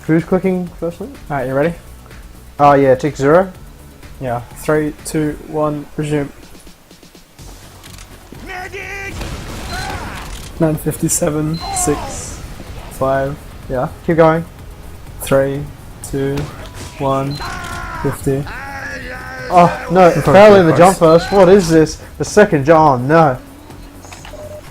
Who's clicking firstly? Alright, you ready? Oh yeah, tick 0. Yeah. 3, 2, 1, resume. 9:57, 6, 5. Yeah. Keep going. 3, 2, 1, 50. Oh no, failing the jump first. What is this? The second jump. Oh, no.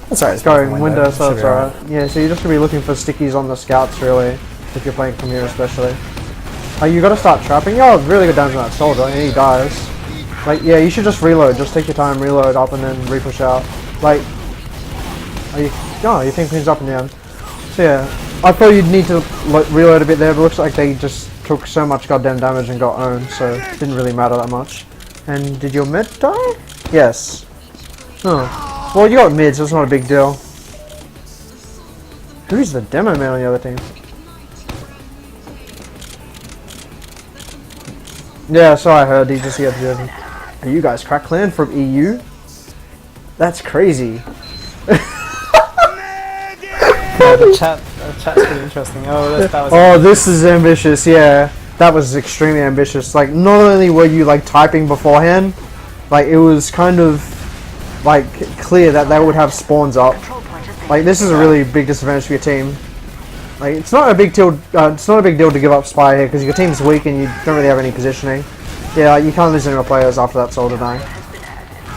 That's alright. It's going window, so it's alright. Yeah, so you're just gonna be looking for stickies on the scouts, really, if you're playing from here, especially. You gotta start trapping. Oh, really good damage on that soldier, and he dies. Like, yeah, you should just reload. Just take your time, reload up, and then re-push out. Like, you think things up in the end. So yeah, I thought you'd need to reload a bit there, but it looks like they just took so much goddamn damage and got owned, so it didn't really matter that much. And did your mid die? Yes. Oh. Well, you got mid, so it's not a big deal. Who's the demo man on the other team? Yeah, so I heard he just got driven. Are you guys crack clan from EU? That's crazy. Yeah, the chat's pretty interesting. Oh, that was oh, this is ambitious. Yeah, that was extremely ambitious. Like, not only were you like typing beforehand, like it was kind of like clear that they would have spawns up. Like, this is a really big disadvantage for your team. Like, it's not a big deal. It's not a big deal to give up spy here because your team's weak and you don't really have any positioning. Yeah, like, you can't lose any more players after that soldier dying.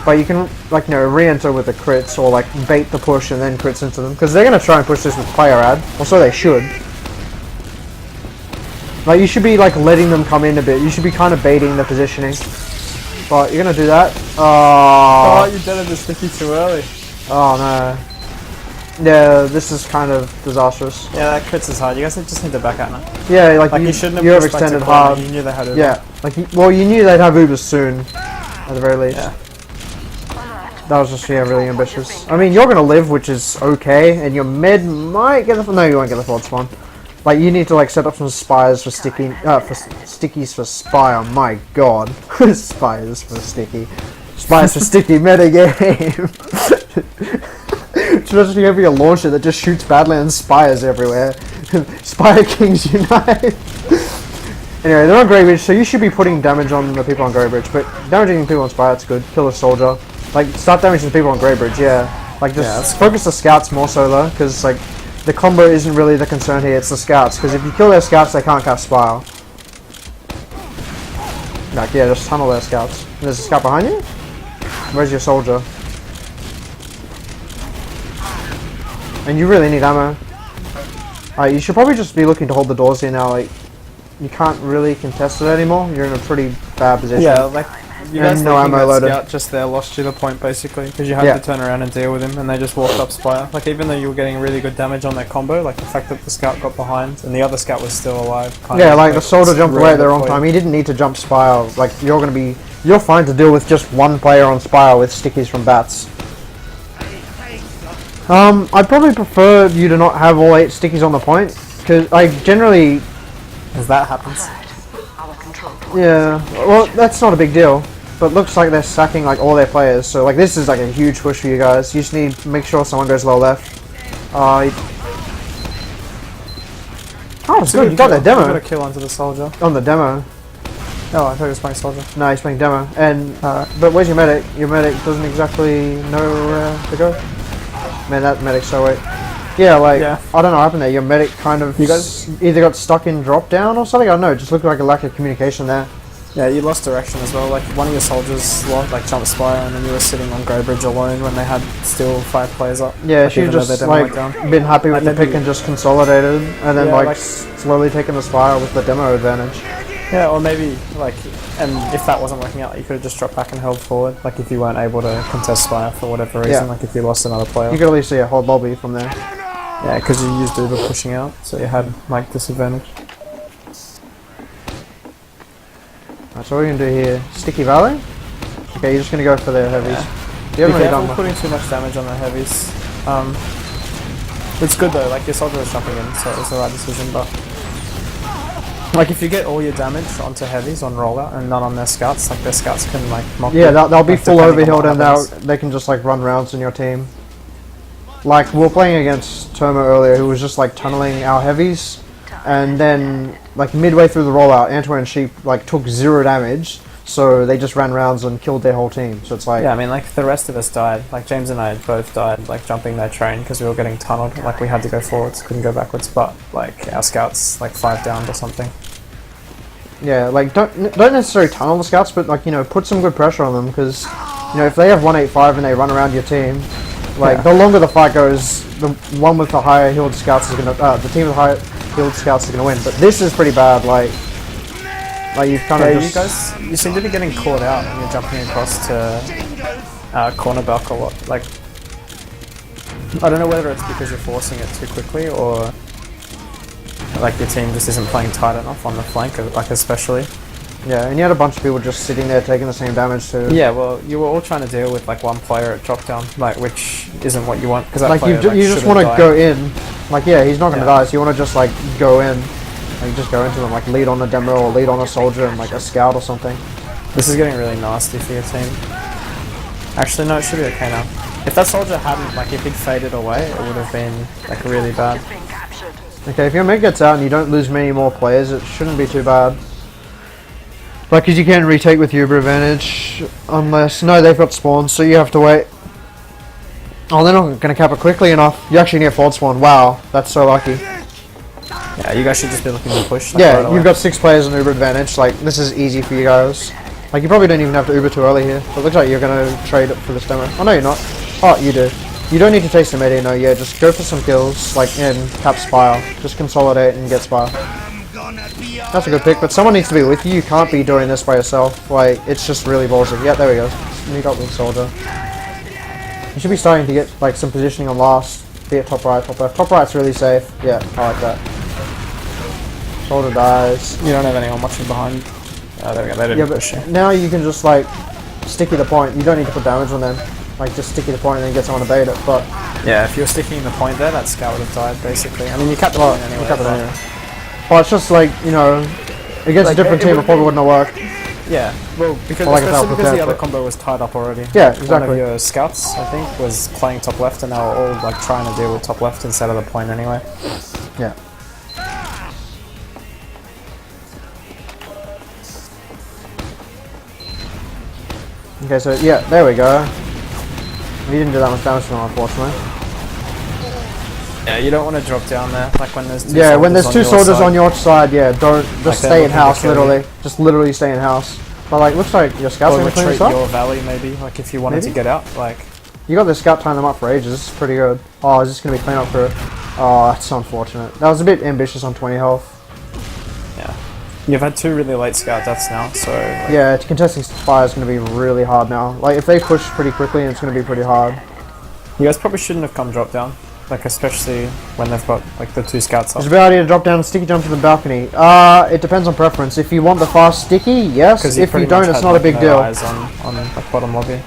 But you can, like, re-enter with the crits or like bait the push and then crits into them because they're gonna try and push this with player ad. Or so they should. Like, you should be like letting them come in a bit. You should be kind of baiting the positioning. But you're gonna do that. Oh, you did it the sticky too early. Oh no. Yeah, this is kind of disastrous. Yeah, that crits is hard. You guys just need to back out now. Yeah, like you shouldn't have you pushed, overextended like, hard. You knew they had Uber. Yeah, like you knew they'd have Ubers soon, at the very least. Yeah. That was just really ambitious. I mean, you're gonna live, which is okay, and your mid might get the no, you won't get the forward spawn. Like, you need to like set up some spires for sticky, for stickies for spire. My God, spires for sticky, spires for sticky meta game. It's just gonna be a launcher that just shoots badlands spires everywhere. Spire Kings unite. Anyway, they're on Grey Bridge, so you should be putting damage on the people on Grey Bridge. But damaging people on Spire, that's good. Kill a soldier. Like, start damaging the people on Grey Bridge, yeah. Like, just focus the scouts more so though, because like the combo isn't really the concern here. It's the scouts, because if you kill their scouts, they can't cast Spire. Like, yeah, just tunnel their scouts. There's a scout behind you. Where's your soldier? And you really need ammo. Alright, you should probably just be looking to hold the doors here now. Like, you can't really contest it anymore. You're in a pretty bad position. Yeah, like, you guys no ammo loaded. Scout just there lost you the point basically because you had to turn around and deal with him, and they just walked up Spire. Like, even though you were getting really good damage on that combo, like the fact that the scout got behind and the other scout was still alive. Yeah, like the soldier jumped away at the wrong time. He didn't need to jump Spire. Like, you're fine to deal with just one player on Spire with stickies from bats. I'd probably prefer you to not have all 8 stickies on the point, because like generally, as that happens. Yeah, well, that's not a big deal. But looks like they're sacking like all their players, so like this is like a huge push for you guys. You just need to make sure someone goes low left. Oh, it's good. You got that demo. You got a kill onto the soldier. On the demo. Oh, I thought he was playing soldier. No, he's playing demo. And but where's your medic? Your medic doesn't exactly know where to go. Man, that medic's so weak. Yeah, like I don't know what happened there. Your medic kind of either got stuck in drop down or something. I don't know. It just looked like a lack of communication there. Yeah, you lost direction as well. Like, one of your soldiers like jumped Spire, and then you were sitting on Grey Bridge alone when they had still 5 players up. Yeah, like, she just like been happy with the pick and just consolidated, and then like slowly taking the Spire with the demo advantage. Yeah, or maybe like, and if that wasn't working out, you could have just dropped back and held forward. Like, if you weren't able to contest Spire for whatever reason, like if you lost another player. You could at least see a whole lobby from there. Yeah, because you used Uber pushing out, so you had like disadvantage. Alright, so what are you going to do here? Sticky Valley? Okay, you're just going to go for their heavies. Yeah. You haven't really done putting too much damage on the heavies. It's good though, like your soldier is jumping in, so it's the right decision, but like if you get all your damage onto heavies on rollout and none on their scouts, like their scouts can like mock you. They'll be full overhealed and they can just like run rounds in your team. Like, we were playing against Termo earlier, who was just like tunneling our heavies. and then like midway through the rollout, Antoine and Sheep like took 0 damage, so they just ran rounds and killed their whole team. So it's like Yeah, I mean, like the rest of us died. Like James and I both died, like jumping their train because we were getting tunneled. Like we had to go forwards, couldn't go backwards. But like our scouts, like 5 downed or something. yeah, like don't necessarily tunnel the scouts, but like put some good pressure on them because if they have 185 and they run around your team, like the longer the fight goes, the one with the higher healed scouts is gonna the team with the higher healed scouts is gonna win. But this is pretty bad. Like you've kind of just... you seem to be getting caught out and you're jumping across to corner back a lot. Like, I don't know whether it's because you're forcing it too quickly or like your team just isn't playing tight enough on the flank, like especially. Yeah, and you had a bunch of people just sitting there taking the same damage too. Yeah, well, you were all trying to deal with like one player at drop down, like which isn't what you want because that Like player, you just want to go in. Like he's not gonna die, so you want to just like go in. Like just go into them, like lead on a demo or lead on a soldier and like a scout or something. This is getting really nasty for your team. Actually, no, it should be okay now. If that soldier hadn't, like if he'd faded away, it would have been like really bad. Okay, if your mate gets out and you don't lose many more players, it shouldn't be too bad. Like, because you can retake with Uber advantage, unless... No, they've got spawns, so you have to wait. Oh, they're not going to cap it quickly enough. You actually need a forward spawn. Wow, that's so lucky. Yeah, you guys should just be looking to push. Like, Yeah, right you've got 6 players in Uber advantage. Like, this is easy for you guys. Like, you probably don't even have to Uber too early here. But it looks like you're going to trade it for this demo. Oh, no, you're not. Oh, you do. You don't need to taste the media, no, yeah, just go for some kills, like, and cap Spire. Just consolidate and get Spire. That's a good pick, but someone needs to be with you. You can't be doing this by yourself. Like, it's just really ballsy. Yeah, there we go. Meet up with Soldier. You should be starting to get, like, some positioning on last. Be it top right, top left. Top right's really safe. Yeah, I like that. Soldier dies. You don't have anyone watching behind. Oh, there we go. They didn't push you. Now you can just, like, sticky the point. You don't need to put damage on them. Like, just sticky the point and then get someone to bait it, but... Yeah, if you're sticking the point there, that scout would have died, basically. I mean, you cut the point anyway. But it's just like, against a different team, it probably wouldn't have worked. Yeah, well, because, like especially because the other combo was tied up already. Yeah, exactly. One of your scouts, I think, was playing top left, and they were all like trying to deal with top left instead of the point anyway. Yeah. Okay, so yeah, there we go. We didn't do that much damage to them, unfortunately. Yeah, you don't want to drop down there, like when there's two when there's 2 soldiers on your side, yeah, don't just like stay in house, literally. Just literally stay in house. But like, looks like your scouts are going to clean this up. Your valley, maybe, like if you wanted to get out, like... You got the scout tying them up for ages, it's pretty good. Oh, is this going to be clean up for... Oh, that's unfortunate. That was a bit ambitious on 20 health. Yeah. You've had 2 really late scout deaths now, so... Like, yeah, contesting fire is going to be really hard now. Like, if they push pretty quickly, it's going to be pretty hard. You guys probably shouldn't have come drop down. Like, especially when they've got, like, the 2 scouts up. There's a good idea to drop down and sticky jump to the balcony. It depends on preference. If you want the fast sticky, yes. If you don't, it's not a big deal. Eyes on like, bottom lobby.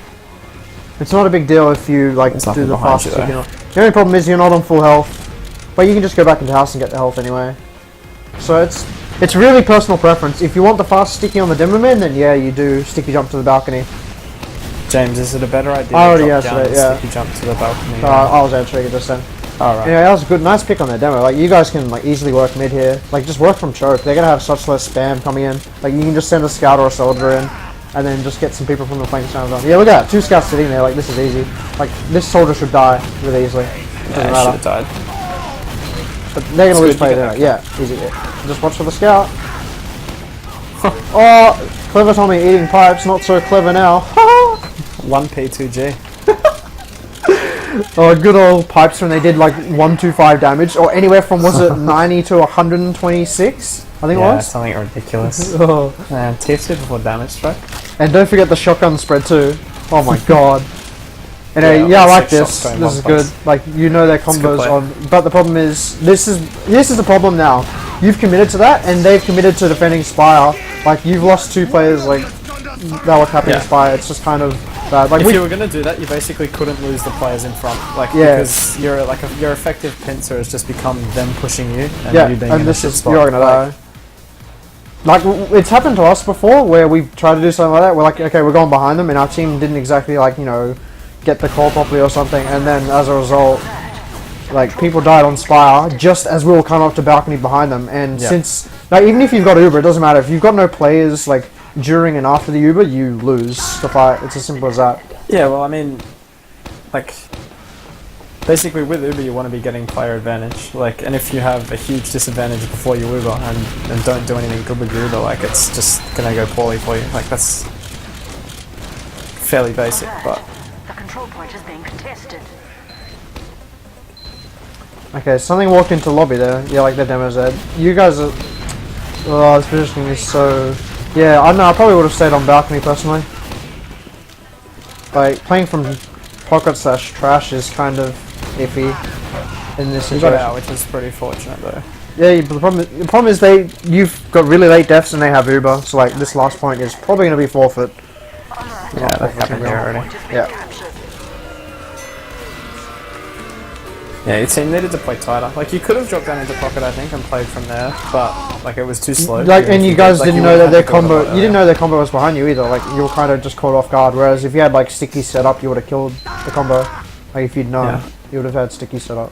It's not a big deal if you, like, do the fast sticky. The only problem is you're not on full health. But you can just go back into house and get the health anyway. So it's really personal preference. If you want the fast sticky on the demoman, then yeah, you do sticky jump to the balcony. James, is it a better idea I already to drop answered down it, sticky jump to the balcony? I was answering it just then. Alright. Yeah, that was a good, nice pick on their demo. Like, you guys can like easily work mid here. Like, just work from choke. They're gonna have such less spam coming in. Like, you can just send a scout or a soldier in, and then just get some people from the flank channels on. Yeah, look at that, 2 scouts sitting there. Like, this is easy. Like, this soldier should die really easily. It doesn't matter. Should have died. But they're gonna lose play there. Yeah, easy. Yeah. Just watch for the scout. Oh, clever Tommy eating pipes. Not so clever now. 1p2g. Oh, good old pipes when they did like 125 damage, or anywhere from, was it 90 to 126? I think it was. Something ridiculous. Oh. TF2 before damage strike. And don't forget the shotgun spread too. Oh my god. Anyway, yeah, I like this. This is good. Like, you know their combos on, but the problem is this is the problem now. You've committed to that, and they've committed to defending Spire. Like, you've lost 2 players like that were capping Spire. It's just kind of bad. Like, if you were gonna do that, you basically couldn't lose the players in front. Like, because your effective pincer has just become them pushing you, and you being in a shit spot. You're gonna die. Like, it's happened to us before, where we've tried to do something like that. We're like, okay, we're going behind them, and our team didn't exactly, like, get the call properly or something, and then as a result, like people died on Spire just as we were coming up to balcony behind them, and since now even if you've got Uber, it doesn't matter. If you've got no players like during and after the Uber, you lose the fight. It's as simple as that. Yeah, well, I mean, like, basically with Uber you want to be getting player advantage, like, and if you have a huge disadvantage before you Uber and don't do anything good with your Uber, like, it's just gonna go poorly for you. Like, that's fairly basic, but... The control point is being contested. Okay, something walked into lobby there. Yeah, like the demo said. You guys are... Oh, this positioning is so... Yeah, I don't know, I probably would have stayed on balcony personally. Like, playing from pocket / trash is kind of iffy in this You situation. got out, which is pretty fortunate though. Yeah, but the problem is you've got really late deaths and they have Uber, so like this last point is probably going to be forfeit. Yeah, that happened here already. Yeah. Yeah, your team needed to play tighter. Like, you could have dropped down into pocket, I think, and played from there, but like it was too slow. Like, and you guys didn't know that their combo. You didn't know. know their combo was behind you either. Like, you were kind of just caught off guard. Whereas if you had like sticky set up, you would have killed the combo. Like if you'd known, you would have had sticky set up.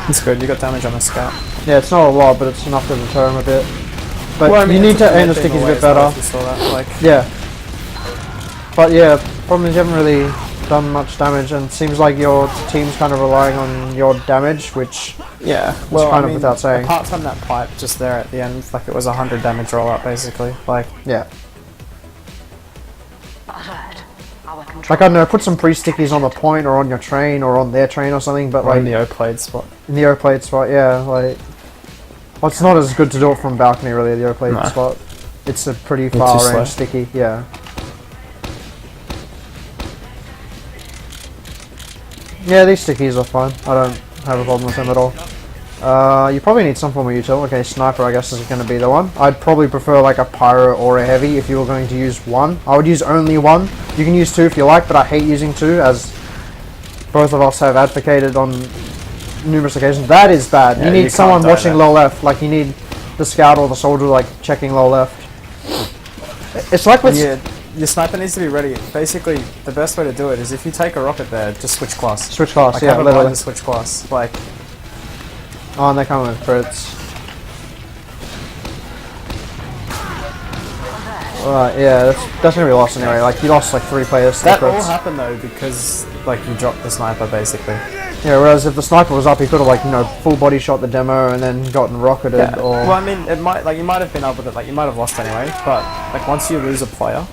It's good. You got damage on the scout. Yeah, it's not a lot, but it's enough to deter him a bit. But Well, I mean, you need it's to a aim the thing stickies a away bit as well, better. if you saw that, like, Yeah. But yeah, problem is you haven't really done much damage, and it seems like your team's kind of relying on your damage, which yeah. well, Well, kind I of mean, without saying. apart from that pipe just there at the end, like it was 100 damage rollout basically. Like, Yeah. Alert. Our control Like, I don't know, put some pre-stickies on the point or on your train or on their train or something, but or in like the O-played spot. in the O-plate spot, yeah, like... Well, it's not as good to do it from balcony, really, the O-plate No. spot. It's a pretty too far slow. range sticky, yeah. Yeah, these stickies are fine. I don't have a problem with them at all. You probably need some form of util. Okay, sniper I guess is going to be the one. I'd probably prefer like a pyro or a heavy if you were going to use one. I would use only one. You can use two if you like, but I hate using two, as both of us have advocated on numerous occasions. That is bad. Yeah, you you need can't someone die watching there. low left. Like, you need the scout or the soldier like checking low left. It's like with... Yeah, your sniper needs to be ready. Basically, the best way to do it is if you take a rocket there, just switch class. Switch class, Like, yeah, have a literally. blind to switch class. Like, Oh, and they come with crits. Alright, yeah, that's gonna be lost anyway. Like, you lost like 3 players to the that all crits. happened though because like you dropped the sniper basically. Yeah, whereas if the sniper was up, he could have like, you know, full body shot the demo and then gotten rocketed Yeah. or... Well, I mean, it might like you might have been able to like you might have lost anyway, but like once you lose a player,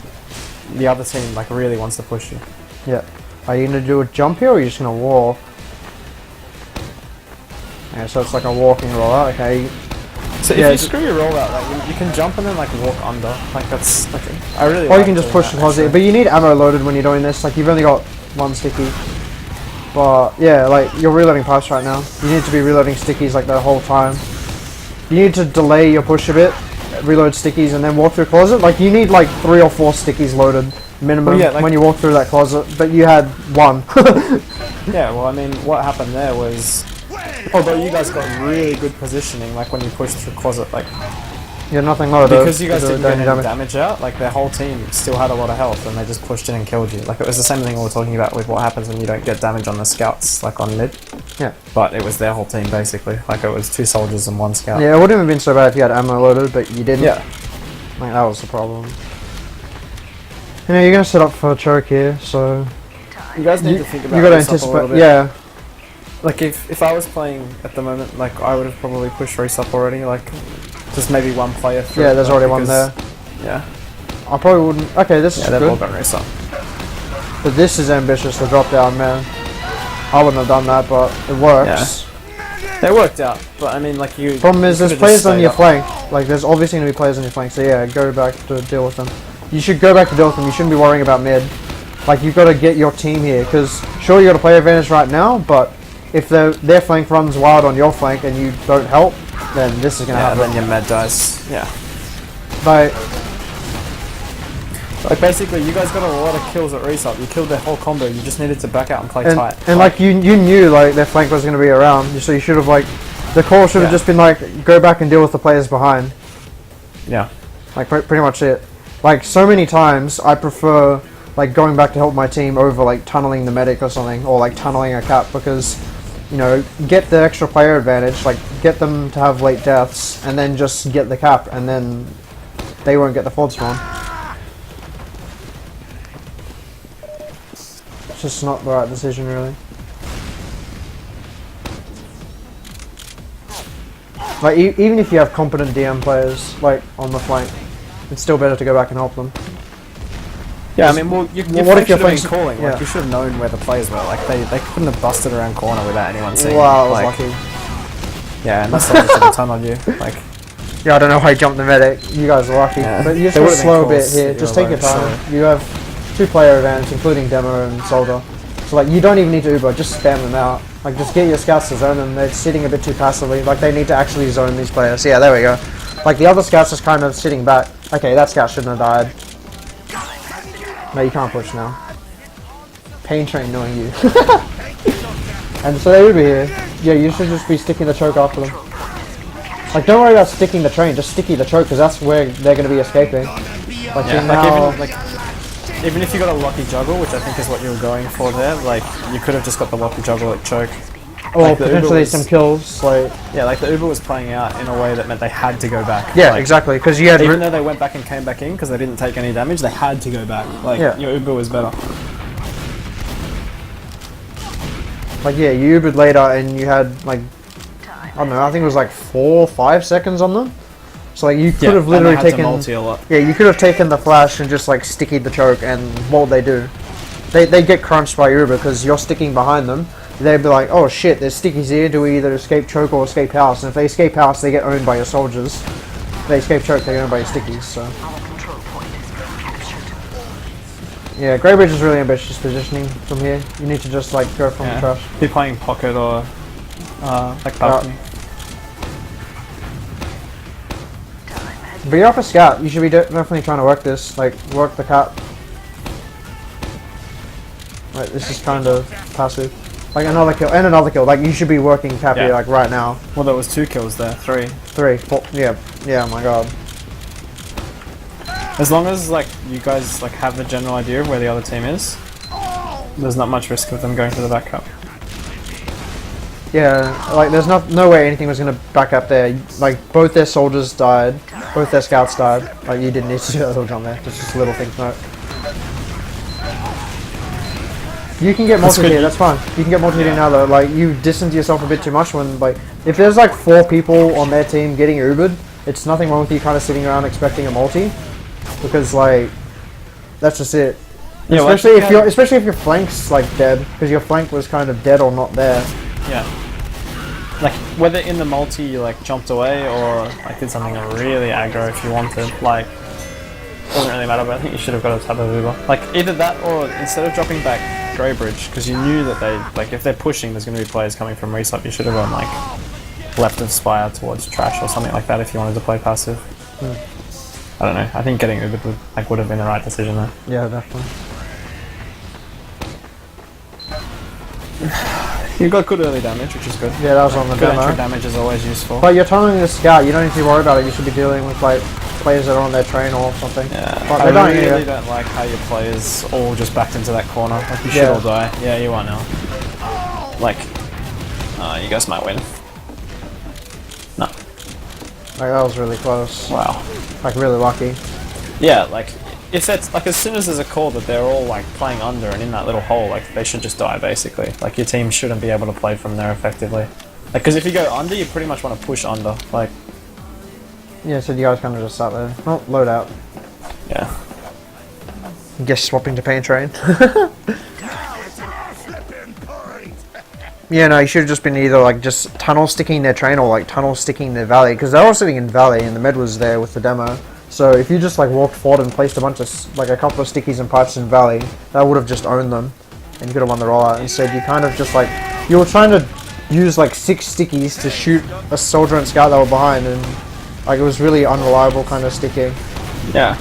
the other team like really wants to push you. Yeah. Are you gonna do a jump here or are you just gonna walk? Yeah, so it's like a walking rollout, okay. So Yeah, if you screw your rollout, like you can jump and then like walk under. Like that's like I really. Or you like can just doing push that, the closet, actually. but you need ammo loaded when you're doing this. Like, you've only got 1 sticky. But yeah, like, you're reloading pipes right now. You need to be reloading stickies like the whole time. You need to delay your push a bit, reload stickies, and then walk through closet. Like, you need like 3 or 4 stickies loaded minimum Well, yeah, like- when you walk through that closet. But you had 1. Yeah, well, I mean, what happened there was, although you guys got really good positioning, like when you pushed through closet, like Yeah, nothing loaded. because you guys to do didn't get any damage. damage out, like their whole team still had a lot of health, and they just pushed in and killed you. Like it was the same thing we were talking about with what happens when you don't get damage on the scouts, like on mid. Yeah. But it was their whole team basically. Like it was 2 soldiers and 1 scout. Yeah, it wouldn't have been so bad if you had ammo loaded, but you didn't. Yeah. Like, that was the problem. You know, you're gonna set up for a choke here, so... You guys need You, to think about you gotta this up a little anticipate, bit. yeah. Like if I was playing at the moment, like I would have probably pushed race up already. Like just maybe 1 player through. Yeah, there's like, already one because- there. Yeah. I probably wouldn't... Okay, this Yeah, is they've all good. got race up. But this is ambitious, the drop down, man. I wouldn't have done that, but it works. They worked out, but I mean, like you. Problem is, you there's could've players just on stayed your up. flank. Like, there's obviously going to be players on your flank, so yeah, go back to deal with them. You should go back to deal with them, you shouldn't be worrying about mid. Like, you've got to get your team here, because sure, you got a player advantage right now, but if their flank runs wild on your flank and you don't help, then this is going to Yeah, happen. then your med dies. Yeah. Like, Like basically, you guys got a lot of kills at resup. You killed their whole combo. You just needed to back out and play tight. and like, you knew, like, their flank was going to be around, so you should have, like, the call should have Yeah. just been, like, go back and deal with the players behind. Yeah. Like, pretty much it. Like, so many times, I prefer like going back to help my team over like tunneling the medic or something, or like tunneling a cap, because you know, get the extra player advantage, like get them to have late deaths, and then just get the cap, and then they won't get the fault spawn. It's just not the right decision, really. Like even if you have competent DM players like on the flank, it's still better to go back and help them. Yeah, I mean, well, what if your flank flank's should have been calling? yeah. Like, you should have known where the players were. Like, they couldn't have busted around corner without anyone seeing. Wow, I was like, lucky. yeah, and that's like should have tunneled you. Like, Yeah, I don't know how I jumped the medic. You guys are lucky, Yeah. but you just There gotta would've been slow a bit calls here. that Just you take your were time. so- You have 2 player advantage, including demo and soldier. So like, you don't even need to Uber. Just spam them out. Like, just get your scouts to zone them. They're sitting a bit too passively. Like, they need to actually zone these players. Yeah, there we go. Like, the other scouts just kind of sitting back. Okay, that scout shouldn't have died. No, you can't push now. Pain train knowing you. And so they would be here. Yeah, you should just be sticking the choke after them. Like, don't worry about sticking the train, just sticky the choke, because that's where they're going to be escaping. Like, yeah, now, even if you got a lucky juggle, which I think is what you were going for there, like, you could have just got the lucky juggle at choke. or like the Uber potentially was- some kills. Like, Yeah, like the Uber was playing out in a way that meant they had to go back. yeah, Like, exactly, because you had Even though they went back and came back in because they didn't take any damage, they had to go back. Like, Yeah. your Uber was better. like yeah, you Ubered later and you had like, I don't know, I think it was like 4 or 5 seconds on them. So like you could have literally and they had taken, to multi a lot. yeah, you could have taken the flash and just like stickied the choke, and what would they do? They get crunched by Uber because you're sticking behind them. They'd be like, oh shit, there's stickies here. Do we either escape choke or escape house? And if they escape house, they get owned by your soldiers. If they escape choke, they get owned by your stickies. So Our control point is being captured. yeah, Greybridge is really ambitious positioning from here. You need to just like go from the Yeah. trash. Be playing pocket or like balcony. But you're off a scout. You should be definitely trying to work this. Like, work the cap. Like, this is kind of passive. Like, another kill. And another kill. Like, you should be working cap here, Yeah. like, right now. Well, there was 2 kills there, 3. 3, 4. Yeah. Yeah, oh my god. As long as like you guys like have the general idea of where the other team is, there's not much risk of them going to the backup. Yeah, like, there's no way anything was going to back up there. Like, both their soldiers died. Both their scouts died. Like, you didn't need to do that little jump there. Just a little thing to note. You can get multi here, that's fine. You can get multi here now though. Like, you distance yourself a bit too much when, like, if there's like 4 people on their team getting Ubered, it's nothing wrong with you kind of sitting around expecting a multi. Because, like, that's just it. Yeah, well, Especially if your flank's like dead, because your flank was kind of dead or not there. Yeah. Like whether in the multi you like jumped away or like did something really aggro if you wanted, like doesn't really matter. But I think you should have got a type of Uber. Like either that or instead of dropping back Greybridge, because you knew that they like if they're pushing, there's going to be players coming from resub. You should have gone like left of Spire towards trash or something like that if you wanted to play passive. I don't know. I think getting Ubered would have been the right decision there. Yeah, definitely. You got good early damage, which is good. Yeah, that was on the Good demo. entry damage is always useful. But you're tunneling the scout, you don't need to worry about it. You should be dealing with like players that are on their train or something. Yeah, But I they don't really either. don't like how your players all just backed into that corner. Like you should Yeah. all die. Yeah, you are now. Like, you guys might win. No. Like, that was really close. Wow. Like, really lucky. Yeah, like if that's like as soon as there's a call that they're all like playing under and in that little hole, like they should just die basically. Like your team shouldn't be able to play from there effectively. Like, because if you go under, you pretty much want to push under. Like, Yeah, so you guys kind of just sat there. Oh, load out. yeah. Guess swapping to pain train. Yeah, no, you should have just been either like just tunnel sticking their train or like tunnel sticking their valley, because they're all sitting in valley and the med was there with the demo. So if you just like walked forward and placed a bunch of like a couple of stickies and pipes in valley, that would have just owned them, and you could have won the rollout. Instead, you kind of just like you were trying to use like 6 stickies to shoot a soldier and scout that were behind, and like it was really unreliable kind of sticking. Yeah.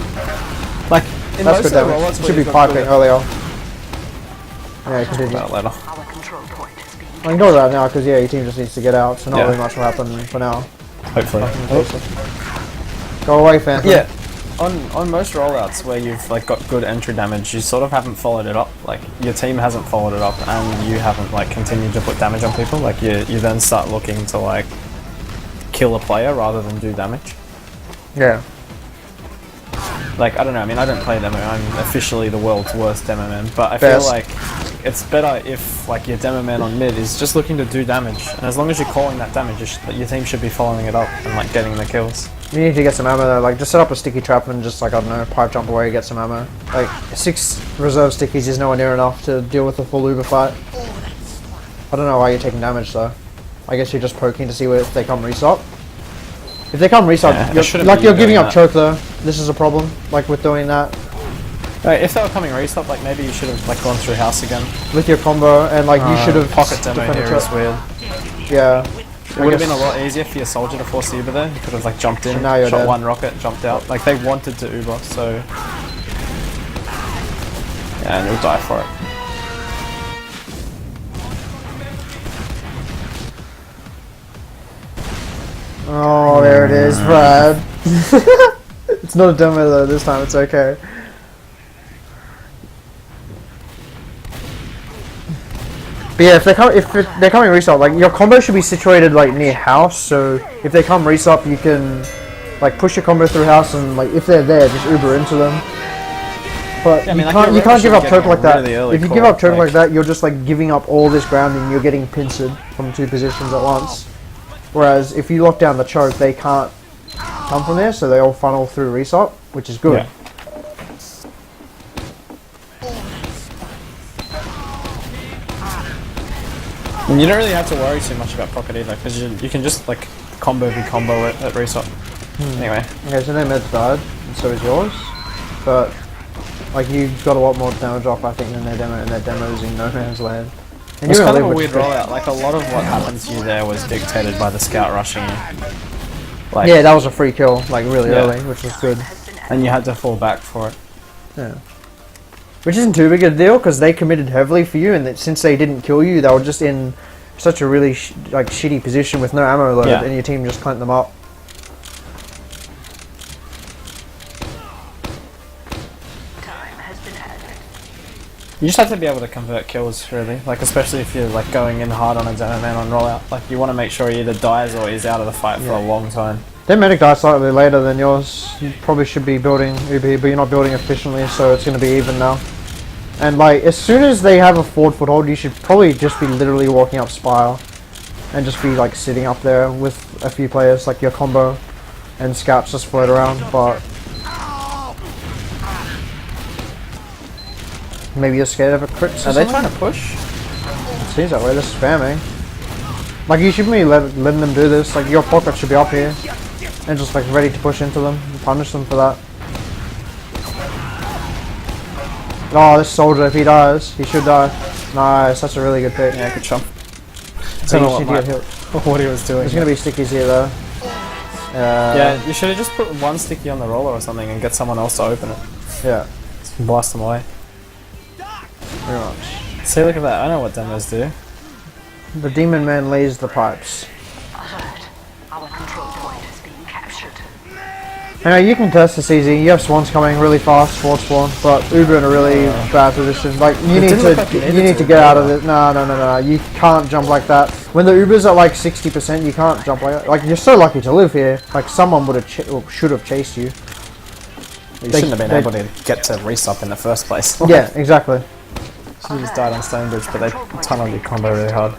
Like in That's most good of the damage. rollouts You where should be you've got piping good- earlier. Yeah, continue. About later. Our control point is being I can go with that now because yeah, your team just needs to get out, so not Yeah. really much will happen for now. Hopefully. Go away, Phantom. Yeah. on most rollouts where you've like got good entry damage, you sort of haven't followed it up. Like your team hasn't followed it up, and you haven't like continued to put damage on people. Like you then start looking to like kill a player rather than do damage. Yeah. Like I don't know. I mean, I don't play demo. I'm officially the world's worst demoman, but I Best. feel like it's better if like your demoman on mid is just looking to do damage, and as long as you're calling that damage, your team should be following it up and like getting the kills. You need to get some ammo though, like just set up a sticky trap and just like, I don't know, pipe jump away, get some ammo. Like 6 reserve stickies is nowhere near enough to deal with a full Uber fight. I don't know why you're taking damage though. I guess you're just poking to see if they come restock. If they come restock, you're giving up choke though. This is a problem, like with doing that. If they were coming restock, like maybe you should have like gone through house again. With your combo, and like you should have pocket demo here is weird. Yeah. It would have been a lot easier for your soldier to force the Uber there. You could have like jumped in, now you're shot dead. one rocket, jumped out. Like they wanted to Uber, so yeah, and you'll die for it. Oh, there it is, Brad. It's not a demo though, this time it's okay. But yeah, if they're coming restock, like your combo should be situated like near house, so if they come restock you can like push your combo through house and like if they're there just Uber into them. But yeah, you can't give up choke like that. Really if you give up choke like that, you're just like giving up all this ground and you're getting pincered from 2 positions at once. Whereas if you lock down the choke, they can't come from there, so they all funnel through restock, which is good. Yeah. And you don't really have to worry too much about pocket either, because you can just like combo at restock. Anyway. Okay, so their meds died, and so is yours. But like you got a lot more damage off I think than their demo, and their demo's in no man's land. And it's kind of a weird rollout, like a lot of what happened to you there was dictated by the scout rushing you. Like, yeah, that was a free kill, like really early, which was good. And you had to fall back for it. Yeah. Which isn't too big a deal, because they committed heavily for you, and since they didn't kill you, they were just in such a really shitty position with no ammo load, and your team just clamped them up. You just have to be able to convert kills, really. Like, especially if you're like going in hard on a demo man on rollout. Like, you want to make sure he either dies or he's out of the fight for a long time. Their medic dies slightly later than yours. You probably should be building UB, but you're not building efficiently, so it's going to be even now. And like, as soon as they have a forward foothold, you should probably just be literally walking up Spire, and just be like sitting up there with a few players, like your combo and scouts just float around. But maybe you're scared of a crit. Are they trying to push? It seems that way. They're spamming. Like you shouldn't be letting them do this. Like your pocket should be up here, and just like ready to push into them and punish them for that. Oh, this soldier, if he dies, he should die. Nice, that's a really good pick. Yeah, good shot. I don't know what he was doing. There's going to be stickies here though. Yeah, you should have just put one sticky on the roller or something and get someone else to open it. Yeah. Just blast them away. Pretty much. See, look at that. I know what demos do. The demon man lays the pipes. Alert. Our control point is being captured. You can test this easy. You have swans coming really fast, forward spawn, but Uber in a really bad position. Like you need to get out of it. No. You can't jump like that. When the Uber's at like 60%, you can't jump like that. Like you're so lucky to live here. Like someone would have should have chased you. You shouldn't have been able to get to resup in the first place. Yeah, exactly. You just died on Stonebridge, but they tunneled your combo really hard.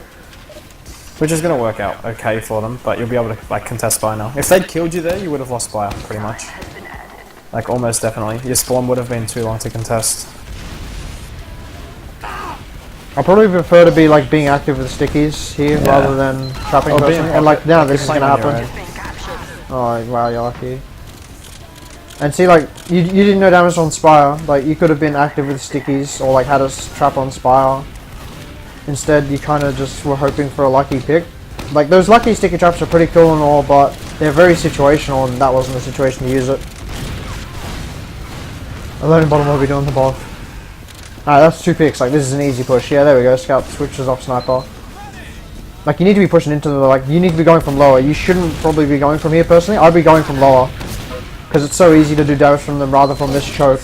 Which is going to work out okay for them, but you'll be able to like contest Spire now. If they'd killed you there, you would have lost Spire, pretty much. Like almost definitely. Your spawn would have been too long to contest. I probably prefer to be like being active with stickies here rather than trapping personally. And like now this is going to happen. Oh wow, you're lucky. And see, like you didn't know damage on Spire. Like you could have been active with stickies or like had a trap on Spire. Instead, you kind of just were hoping for a lucky pick. Like, those lucky sticky traps are pretty cool and all, but they're very situational, and that wasn't the situation to use it. Alone in bottom will be doing the both. Alright, that's 2 picks. Like, this is an easy push. Yeah, there we go. Scout switches off sniper. Like, you need to be pushing into the, like, you need to be going from lower. You shouldn't probably be going from here, personally. I'd be going from lower. because it's so easy to do damage from them rather from this choke.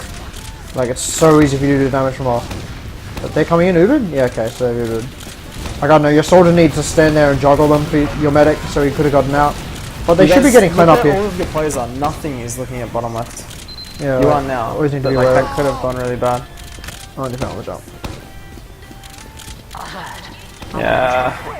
Like it's so easy for you to do damage from off. But they're coming in Ubered? Yeah, okay, so they're Ubered. Like, I don't know, your soldier needs to stand there and juggle them for your medic, so he could have gotten out. But they should be getting clean up here. All of your players are. Nothing is looking at bottom left. Yeah, You are now. Always need to But be like aware. that could have gone really bad. Oh, depending on the jump. Yeah.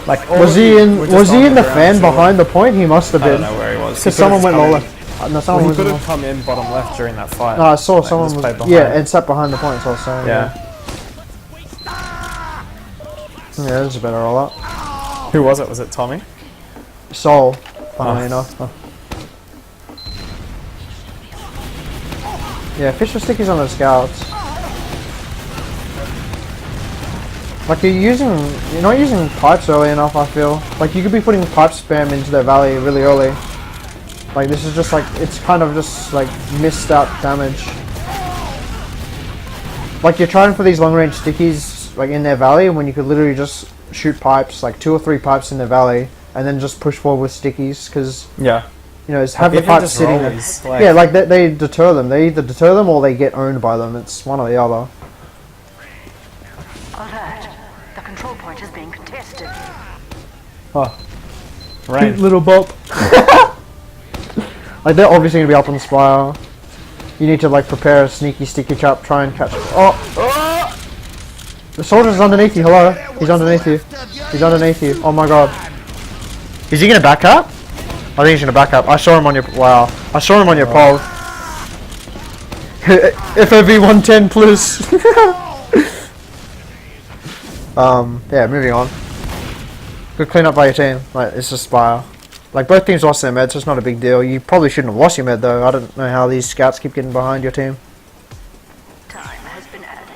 Like Was he in? were just Was he on in the ground, fan so behind the point? He must have I don't been. know where he was. Because someone went low left. No, someone He was. could have come in bottom left during that fight. No, I saw Like, someone just was. played behind. Yeah, and sat behind the point. So I was saying. Yeah. Yeah, this is a better roll up. Who was it? Was it Tommy? Soul. Funnily enough. Oh. Yeah, fish for stickies on the scouts. Like you're not using pipes early enough. I feel like you could be putting pipe spam into their valley really early. Like this is just like it's kind of just like missed out damage. Like you're trying for these long range stickies like in their valley when you could literally just shoot pipes, like 2 or 3 pipes in their valley, and then just push forward with stickies because Yeah. you know have Like, the even pipes just sitting there. rollies, like- Yeah, like they deter them. They either deter them or they get owned by them. It's one or the other. Alert. The control point is being contested. Oh. Rain. Little bop. Like they're obviously gonna be up on Spire. You need to like prepare a sneaky sticky trap, try and catch. Oh! The soldier's underneath you. Hello, he's underneath you. He's underneath you. Oh my god. Is he gonna back up? I think he's gonna back up. I saw him on your. Wow. I saw him on your pole. FOV 110 plus. Yeah, moving on. Good cleanup by your team. Like, it's just Spire. Like, both teams lost their meds, so it's not a big deal. You probably shouldn't have lost your med, though. I don't know how these scouts keep getting behind your team. Time has been added.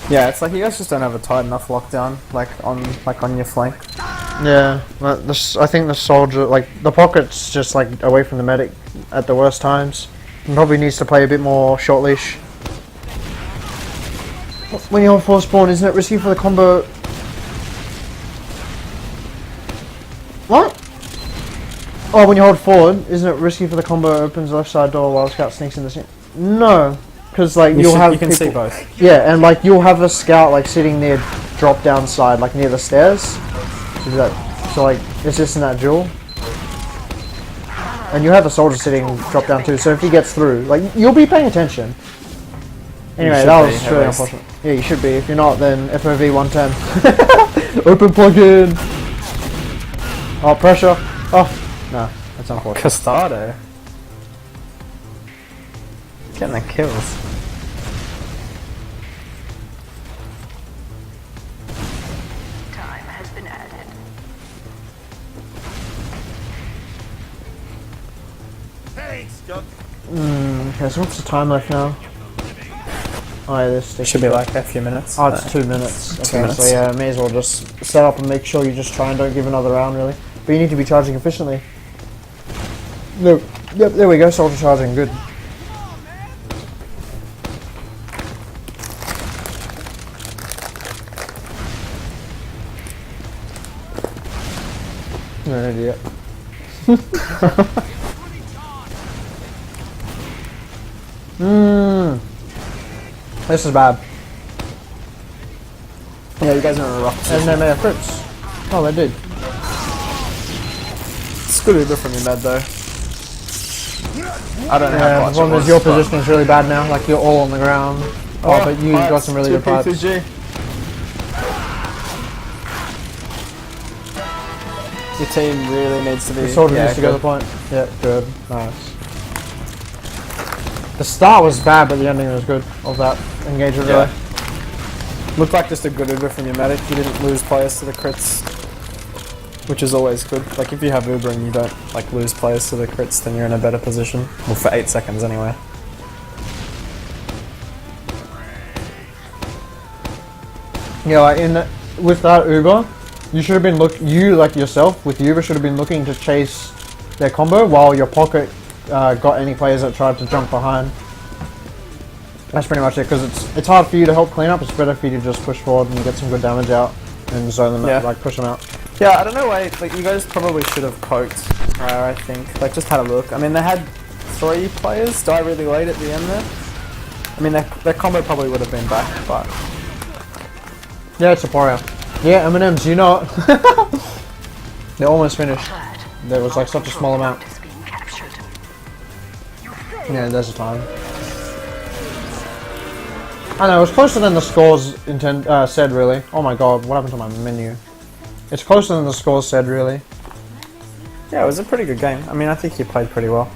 Yeah, it's like you guys just don't have a tight enough lockdown, like on your flank. Yeah, I think the soldier, like, the pocket's just, like, away from the medic at the worst times. And probably needs to play a bit more short leash. When you hold full spawn, isn't it risky for the combo? What? Oh, when you hold forward, isn't it risky for the combo opens the left side door while the scout sneaks in the scene? No, because like you can see both. Yeah, and like you'll have the scout like sitting near drop down side, like near the stairs. So like it's just in that duel. And you have a soldier sitting drop down too, so if he gets through, like you'll be paying attention. Anyway, that was really unfortunate. Yeah, you should be. If you're not, then FOV 110. Open plug-in. Oh, pressure. Oh, no, that's unfortunate. Castado. Getting the kills. Time has been added. Okay, so what's the time left now? Oh, yeah, this Should be like a few minutes. Oh, it's 2 minutes. Okay, 2 minutes. so yeah, may as well just set up and make sure you just try and don't give another round, really. But you need to be charging efficiently. No, yep, there we go, soldier charging, good. You're an idiot. This is bad. Yeah, you guys are in a rough And position. they may have crits. Oh, they did. It's good Uber from your med though. I don't know how Yeah, much the problem it is was, your but- position is really bad now. Like you're all on the ground. Oh, but you got some really good pipes. 2P2G. Your team really needs to be. The soldier needs to go to the point. Yeah, good. Nice. The start was bad, but the ending was good of that engagement, Yeah. really. Looked like just a good Uber from your medic. You didn't lose players to the crits, which is always good. Like if you have Uber and you don't like lose players to the crits, then you're in a better position. Well, for 8 seconds anyway. Yeah, like with that Uber, you should have been like yourself with Uber should have been looking to chase their combo while your pocket got any players that tried to jump behind. That's pretty much it, because it's hard for you to help clean up. It's better for you to just push forward and get some good damage out and zone them out, like push them out. Yeah, I don't know why, like, you guys probably should have poked prior, I think. Like, just had a look. I mean, they had 3 players die really late at the end there. I mean, their combo probably would have been back, but... Yeah, it's a Poria. Yeah, M&M's, you know it. They're almost finished. There was like such a small amount. Yeah, there's a time. I know, it was closer than the scores said, really. Oh my god, what happened to my menu? It's closer than the scores said, really. Yeah, it was a pretty good game. I mean, I think you played pretty well.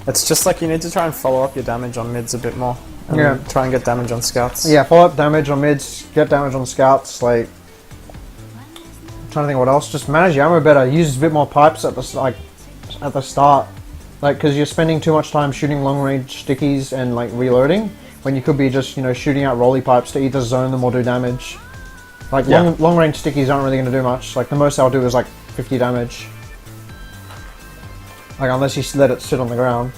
It's just like you need to try and follow up your damage on mids a bit more. And Yeah. try and get damage on scouts. Yeah, follow up damage on mids, get damage on scouts, like... I'm trying to think what else. Just manage your ammo better, use a bit more pipes at the start. Like, because you're spending too much time shooting long range stickies and like reloading, when you could be just, you know, shooting out rolly pipes to either zone them or do damage. Like, Yeah. long range stickies aren't really going to do much. Like, the most they'll do is like 50 damage. Like, unless you let it sit on the ground.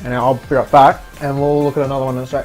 And I'll be right back, and we'll look at another one in a sec.